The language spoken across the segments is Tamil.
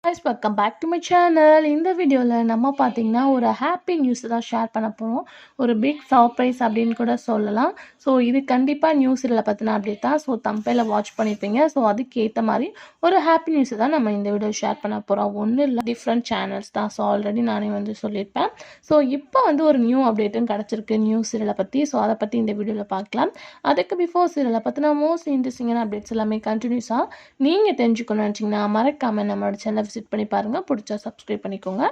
guys, welcome back to my channel. இந்த வீடியோவில் நம்ம பார்த்தீங்கன்னா ஒரு ஹாப்பி நியூஸ் தான் ஷேர் பண்ண போகிறோம். ஒரு பிக் சர்ப்ரைஸ் அப்படின்னு கூட சொல்லலாம். ஸோ இது கண்டிப்பாக நியூஸ் இதில் பற்றின அப்டேட் தான். ஸோ தம்பையில் வாட்ச் பண்ணியிருப்பீங்க. ஸோ அதுக்கேற்ற மாதிரி ஒரு ஹாப்பி நியூஸ் தான் நம்ம இந்த வீடியோ ஷேர் பண்ண போகிறோம். ஒன்றும் இல்லை, டிஃப்ரெண்ட் சேனல்ஸ் தான். ஸோ ஆல்ரெடி நானே சொல்லியிருப்பேன். ஸோ இப்போ ஒரு நியூ அப்டேட்டும் கிடச்சிருக்கு நியூஸ் சீரியலை பற்றி. ஸோ அதை பற்றி இந்த வீடியோவில் பார்க்கலாம். அதுக்கு பிஃபோர் சீரியலை பற்றின மோஸ்ட் இன்ட்ரெஸ்டிங்கான அப்டேட்ஸ் எல்லாமே கண்டினியூஸாக நீங்கள் தெரிஞ்சுக்கணும்னு நினச்சிங்கன்னா மறக்காமல் நம்மளோட சேனலை விசிட் பண்ணி பாருங்கள். பிடிச்சா சப்ஸ்கிரைப் பண்ணிக்கோங்க.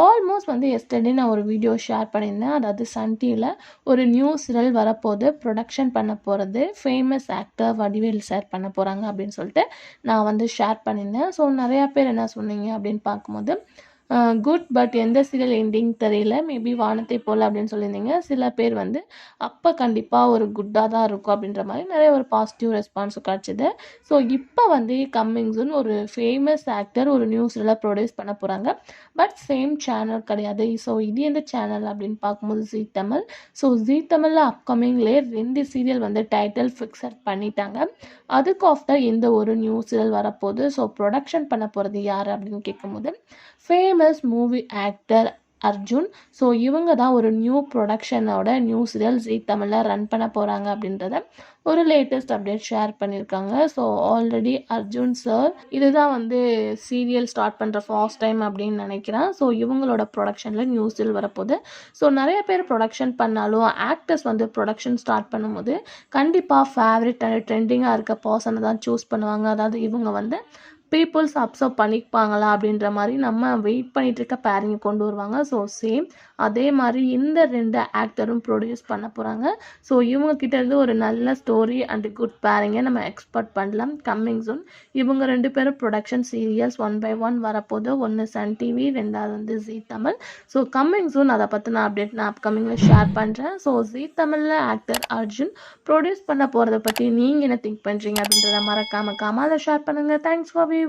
ஆல்மோஸ்ட் எஸ்டர்டே நான் ஒரு வீடியோ ஷேர் பண்ணியிருந்தேன். அதாவது சன் டிவியில் ஒரு நியூ சீரியல் வரப்போது, ப்ரொடக்ஷன் பண்ண போகிறது ஃபேமஸ் ஆக்டர் வடிவேல் சார் பண்ண போகிறாங்க அப்படின்னு சொல்லிட்டு நான் ஷேர் பண்ணியிருந்தேன். ஸோ நிறையா பேர் என்ன சொன்னீங்க அப்படின்னு பார்க்கும்போது குட், பட் எந்த சீரியல் எண்டிங் தெரியல, மேபி வானத்தை போல் அப்படின்னு சொல்லியிருந்தீங்க. சில பேர் அப்போ கண்டிப்பாக ஒரு குட்டாக தான் இருக்கும் அப்படின்ற மாதிரி நிறைய ஒரு பாசிட்டிவ் ரெஸ்பான்ஸும் கிடச்சிது. ஸோ இப்போ கம்மிங் சூன் ஒரு ஃபேமஸ் ஆக்டர் ஒரு நியூ சீரியலை ப்ரொடியூஸ் பண்ண போகிறாங்க. பட் சேம் சேனல் கிடையாது. ஸோ இது எந்த சேனல் அப்படின்னு பார்க்கும்போது ஜீ தமிழ். ஸோ ஜீ தமிழில் அப்கமிங்லேயே 2 சீரியல் டைட்டில் ஃபிக்ஸட் பண்ணிட்டாங்க. அதுக்கு ஆஃப்டர் இந்த ஒரு நியூ சீரியல் வரப்போகுது. ஸோ ப்ரொடக்ஷன் பண்ண போகிறது யார் அப்படின்னு கேட்கும்போது famous movie actor Arjun. So இவங்க தான் ஒரு நியூ ப்ரொடக்ஷனோட நியூ சீரியல் ஜீ தமிழில் ரன் பண்ண போகிறாங்க அப்படின்றத ஒரு லேட்டஸ்ட் அப்டேட் ஷேர் பண்ணியிருக்காங்க. ஸோ ஆல்ரெடி அர்ஜுன் சார் இதுதான் சீரியல் ஸ்டார்ட் பண்ணுற ஃபர்ஸ்ட் டைம் அப்படின்னு நினைக்கிறேன். ஸோ இவங்களோட ப்ரொடக்ஷனில் நியூ சீரியல் வரப்போகுது. ஸோ நிறைய பேர் ப்ரொடக்ஷன் பண்ணாலும் ஆக்டர்ஸ் ப்ரொடக்ஷன் ஸ்டார்ட் பண்ணும்போது கண்டிப்பாக ஃபேவரட் அண்ட் ட்ரெண்டிங்காக இருக்க பர்சனை தான் சூஸ் பண்ணுவாங்க. அதாவது இவங்க பீப்புள்ஸ் அப்சர்வ் பண்ணிப்பாங்களா அப்படின்ற மாதிரி நம்ம வெயிட் பண்ணிட்டு இருக்க பேரிங்கை கொண்டு வருவாங்க. ஸோ சேம் அதே மாதிரி இந்த 2 ஆக்டரும் ப்ரொடியூஸ் பண்ண போகிறாங்க. ஸோ இவங்க கிட்டேருந்து ஒரு நல்ல ஸ்டோரி அண்ட் குட் பேரிங்கை நம்ம எக்ஸ்பெக்ட் பண்ணலாம் கம்மிங் சூன். இவங்க 2 பேரும் ப்ரொடக்ஷன் சீரியல்ஸ் 1 by 1 வரப்போது. ஒன்று சன் டிவி, 2வது ஜீ தமிழ். ஸோ கம்மிங் சூன் அதை பற்றின அப்டேட் நான் அப்கமிங்கில் ஷேர் பண்ணுறேன். ஸோ ஜீ தமிழில் ஆக்டர் அர்ஜுன் ப்ரொடியூஸ் பண்ண போகிறத பற்றி நீங்கள் என்ன திங்க் பண்ணுறீங்க அப்படின்றத மறக்காமல் கமெண்ட்ல ஷேர் பண்ணுங்கள். Thanks for view.